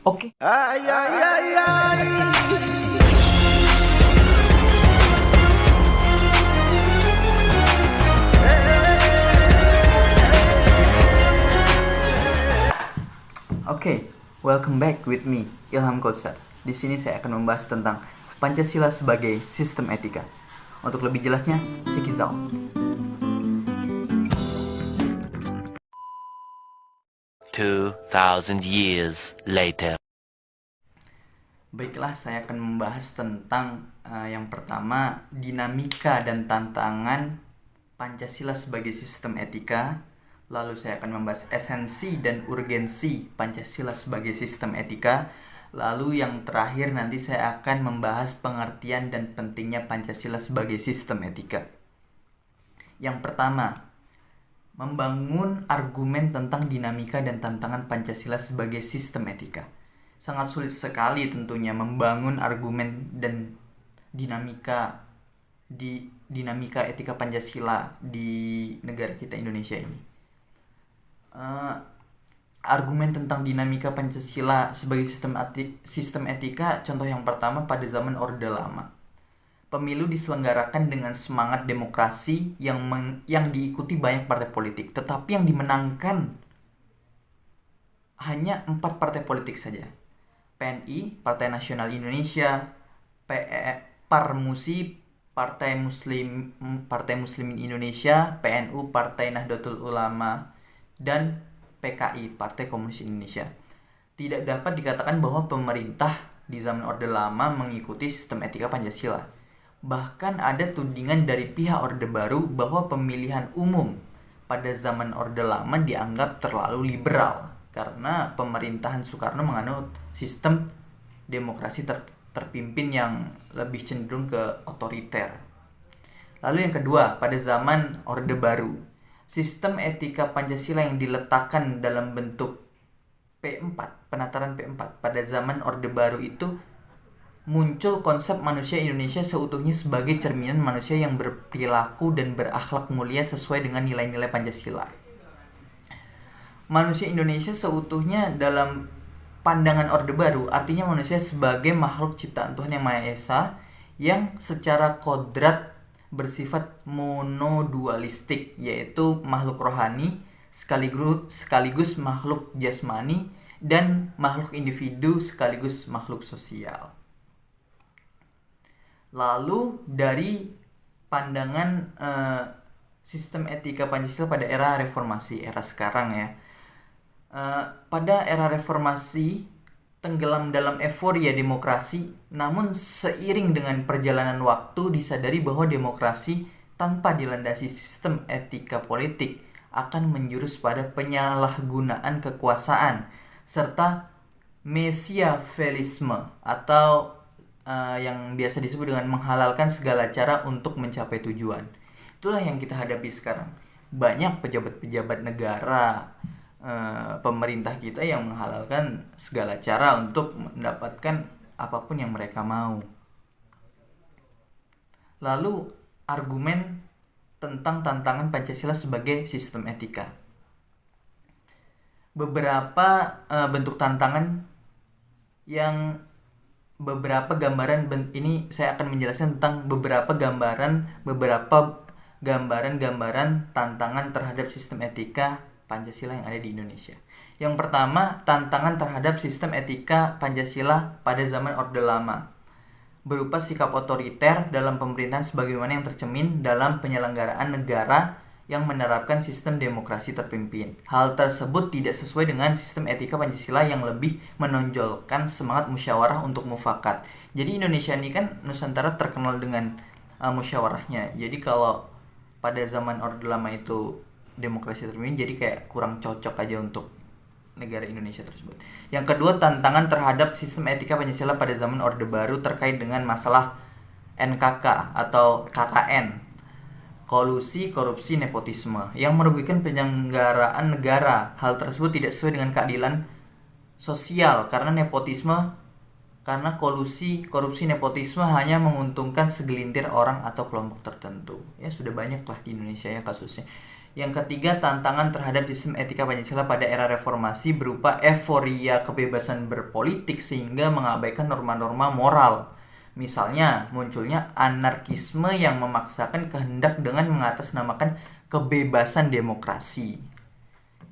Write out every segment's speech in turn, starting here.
Oke. Ay, ay, ay, ay. Oke, welcome back with me, Ilham Kotsar. Di sini saya akan membahas tentang Pancasila sebagai sistem etika. Untuk lebih jelasnya, check it out. 2,000 years later. Baiklah, saya akan membahas tentang yang pertama, dinamika dan tantangan Pancasila sebagai sistem etika. Lalu saya akan membahas esensi dan urgensi Pancasila sebagai sistem etika. Lalu yang terakhir nanti saya akan membahas pengertian dan pentingnya Pancasila sebagai sistem etika. Yang pertama, membangun argumen tentang dinamika dan tantangan Pancasila sebagai sistem etika. Sangat sulit sekali tentunya membangun argumen dan dinamika etika Pancasila di negara kita Indonesia ini. Argumen tentang dinamika Pancasila sebagai sistem etika, contoh yang pertama pada zaman Orde Lama. Pemilu diselenggarakan dengan semangat demokrasi yang diikuti banyak partai politik, tetapi yang dimenangkan hanya 4 partai politik saja. PNI, Partai Nasional Indonesia, Parmusi, Partai Muslimin Indonesia, PNU, Partai Nahdlatul Ulama, dan PKI, Partai Komunis Indonesia. Tidak dapat dikatakan bahwa pemerintah di zaman Orde Lama mengikuti sistem etika Pancasila. Bahkan ada tudingan dari pihak Orde Baru bahwa pemilihan umum pada zaman Orde Lama dianggap terlalu liberal karena pemerintahan Soekarno menganut sistem demokrasi terpimpin yang lebih cenderung ke otoriter. Lalu yang kedua, pada zaman Orde Baru, sistem etika Pancasila yang diletakkan dalam bentuk P4, penataran P4 pada zaman Orde Baru itu muncul konsep manusia Indonesia seutuhnya sebagai cerminan manusia yang berperilaku dan berakhlak mulia sesuai dengan nilai-nilai Pancasila. Manusia Indonesia seutuhnya dalam pandangan Orde Baru artinya manusia sebagai makhluk ciptaan Tuhan Yang Maha Esa yang secara kodrat bersifat monodualistik, yaitu makhluk rohani sekaligus makhluk jasmani dan makhluk individu sekaligus makhluk sosial. Lalu dari pandangan sistem etika Pancasila pada era reformasi, era sekarang ya. Pada era reformasi tenggelam dalam euforia demokrasi, namun seiring dengan perjalanan waktu disadari bahwa demokrasi tanpa dilandasi sistem etika politik akan menjurus pada penyalahgunaan kekuasaan serta mesiavelisme atau yang biasa disebut dengan menghalalkan segala cara untuk mencapai tujuan. Itulah yang kita hadapi sekarang. Banyak pejabat-pejabat negara, pemerintah kita yang menghalalkan segala cara untuk mendapatkan apapun yang mereka mau. Lalu argumen tentang tantangan Pancasila sebagai sistem etika. Beberapa bentuk tantangan yang beberapa gambaran ini saya akan menjelaskan tentang beberapa gambaran tantangan terhadap sistem etika Pancasila yang ada di Indonesia. Yang pertama, tantangan terhadap sistem etika Pancasila pada zaman Orde Lama berupa sikap otoriter dalam pemerintahan sebagaimana yang tercermin dalam penyelenggaraan negara yang menerapkan sistem demokrasi terpimpin. Hal tersebut tidak sesuai dengan sistem etika Pancasila yang lebih menonjolkan semangat musyawarah untuk mufakat. Jadi Indonesia ini kan Nusantara terkenal dengan musyawarahnya. Jadi kalau pada zaman Orde Lama itu demokrasi terpimpin, jadi kayak kurang cocok aja untuk negara Indonesia tersebut. Yang kedua, tantangan terhadap sistem etika Pancasila pada zaman Orde Baru terkait dengan masalah NKK atau KKN, kolusi, korupsi, nepotisme yang merugikan penyelenggaraan negara. Hal tersebut tidak sesuai dengan keadilan sosial karena kolusi, korupsi, nepotisme hanya menguntungkan segelintir orang atau kelompok tertentu. Ya sudah banyak lah di Indonesia ya kasusnya. Yang ketiga, tantangan terhadap sistem etika Pancasila pada era reformasi berupa euforia kebebasan berpolitik sehingga mengabaikan norma-norma moral. Misalnya, munculnya anarkisme yang memaksakan kehendak dengan mengatasnamakan kebebasan demokrasi.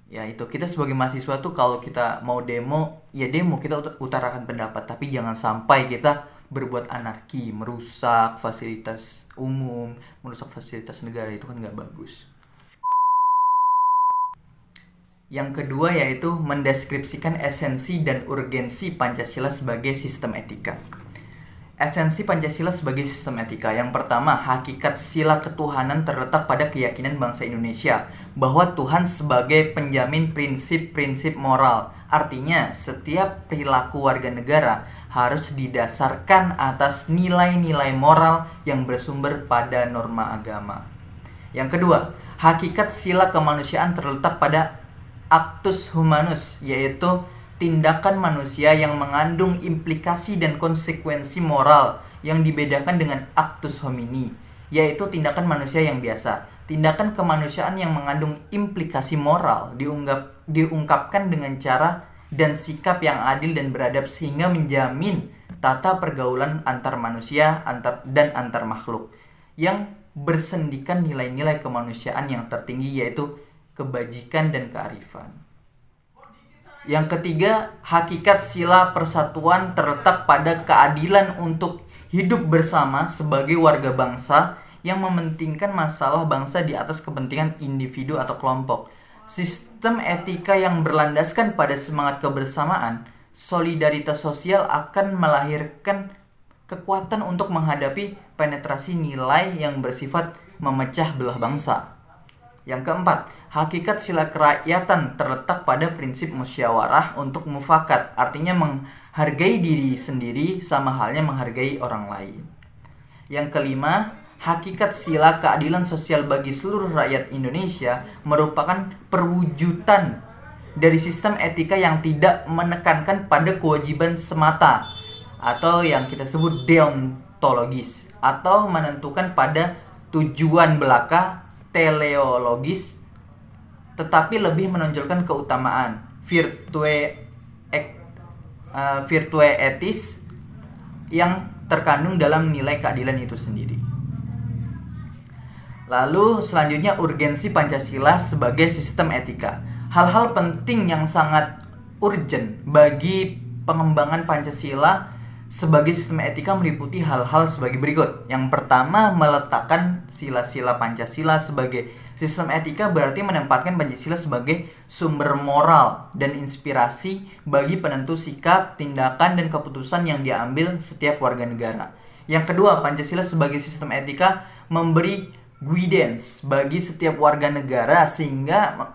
Ya itu, kita sebagai mahasiswa tuh kalau kita mau demo, ya demo, kita utarakan pendapat, tapi jangan sampai kita berbuat anarki, merusak fasilitas umum, merusak fasilitas negara, itu kan nggak bagus. Yang kedua yaitu mendeskripsikan esensi dan urgensi Pancasila sebagai sistem etika. Esensi Pancasila sebagai sistem etika. Yang pertama, hakikat sila ketuhanan terletak pada keyakinan bangsa Indonesia bahwa Tuhan sebagai penjamin prinsip-prinsip moral. Artinya, setiap perilaku warga negara harus didasarkan atas nilai-nilai moral yang bersumber pada norma agama. Yang kedua, hakikat sila kemanusiaan terletak pada actus humanus, yaitu tindakan manusia yang mengandung implikasi dan konsekuensi moral yang dibedakan dengan actus homini, yaitu tindakan manusia yang biasa. Tindakan kemanusiaan yang mengandung implikasi moral diungkapkan dengan cara dan sikap yang adil dan beradab sehingga menjamin tata pergaulan antar manusia dan antar makhluk yang bersendikan nilai-nilai kemanusiaan yang tertinggi, yaitu kebajikan dan kearifan. Yang ketiga, hakikat sila persatuan terletak pada keadilan untuk hidup bersama sebagai warga bangsa yang mementingkan masalah bangsa di atas kepentingan individu atau kelompok. Sistem etika yang berlandaskan pada semangat kebersamaan, solidaritas sosial akan melahirkan kekuatan untuk menghadapi penetrasi nilai yang bersifat memecah belah bangsa. Yang keempat, hakikat sila kerakyatan terletak pada prinsip musyawarah untuk mufakat, artinya menghargai diri sendiri sama halnya menghargai orang lain. Yang kelima, hakikat sila keadilan sosial bagi seluruh rakyat Indonesia merupakan perwujudan dari sistem etika yang tidak menekankan pada kewajiban semata atau yang kita sebut deontologis, atau menentukan pada tujuan belaka teleologis, tetapi lebih menonjolkan keutamaan virtue etis yang terkandung dalam nilai keadilan itu sendiri. Lalu selanjutnya, urgensi Pancasila sebagai sistem etika. Hal-hal penting yang sangat urgent bagi pengembangan Pancasila sebagai sistem etika meliputi hal-hal sebagai berikut. Yang pertama, meletakkan sila-sila Pancasila sebagai sistem etika berarti menempatkan Pancasila sebagai sumber moral dan inspirasi bagi penentu sikap, tindakan, dan keputusan yang diambil setiap warga negara. Yang kedua, Pancasila sebagai sistem etika memberi guidance bagi setiap warga negara sehingga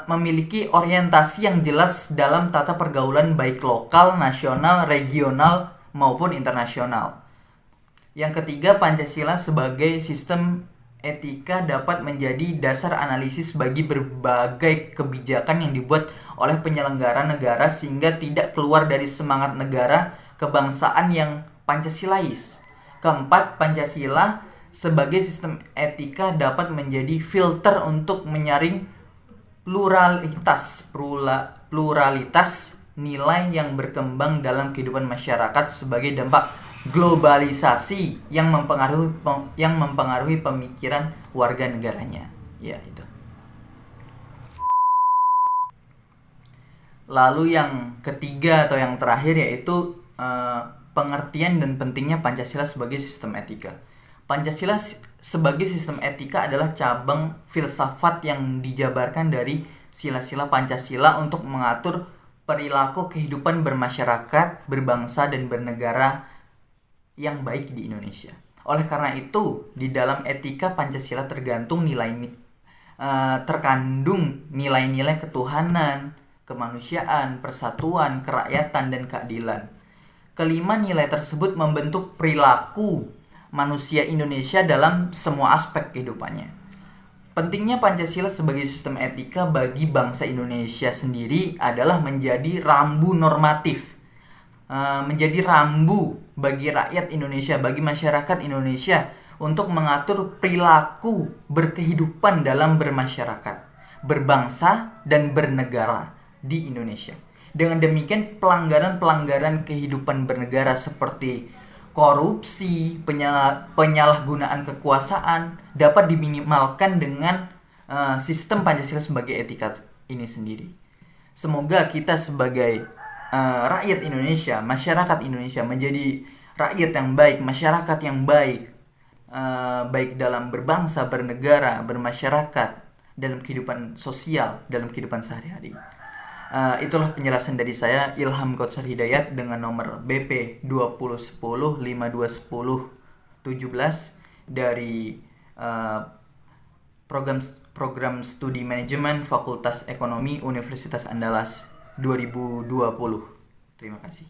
memiliki orientasi yang jelas dalam tata pergaulan baik lokal, nasional, regional, maupun internasional. Yang ketiga, Pancasila sebagai sistem etika dapat menjadi dasar analisis bagi berbagai kebijakan yang dibuat oleh penyelenggara negara sehingga tidak keluar dari semangat negara kebangsaan yang Pancasilais. Keempat, Pancasila sebagai sistem etika dapat menjadi filter untuk menyaring pluralitas nilai yang berkembang dalam kehidupan masyarakat sebagai dampak globalisasi yang mempengaruhi pemikiran warga negaranya. Ya, itu. Lalu yang ketiga atau yang terakhir yaitu pengertian dan pentingnya Pancasila sebagai sistem etika. Pancasila sebagai sistem etika adalah cabang filsafat yang dijabarkan dari sila-sila Pancasila untuk mengatur perilaku kehidupan bermasyarakat, berbangsa, dan bernegara yang baik di Indonesia. Oleh karena itu, di dalam etika Pancasila terkandung nilai-nilai ketuhanan, kemanusiaan, persatuan, kerakyatan, dan keadilan. Kelima nilai tersebut membentuk perilaku manusia Indonesia dalam semua aspek kehidupannya. Pentingnya Pancasila sebagai sistem etika bagi bangsa Indonesia sendiri adalah menjadi rambu normatif, menjadi rambu bagi rakyat Indonesia, bagi masyarakat Indonesia untuk mengatur perilaku berkehidupan dalam bermasyarakat, berbangsa, dan bernegara di Indonesia. Dengan demikian, pelanggaran-pelanggaran kehidupan bernegara seperti korupsi, penyalahgunaan kekuasaan dapat diminimalkan dengan sistem Pancasila sebagai etika ini sendiri. Semoga kita sebagai rakyat Indonesia, masyarakat Indonesia menjadi rakyat yang baik, masyarakat yang baik, baik dalam berbangsa, bernegara, bermasyarakat, dalam kehidupan sosial, dalam kehidupan sehari-hari. Itulah penjelasan dari saya, Ilham Gotsar Hidayat, dengan nomor BP 2010 5210 17 dari program studi manajemen Fakultas Ekonomi Universitas Andalas 2020. Terima kasih.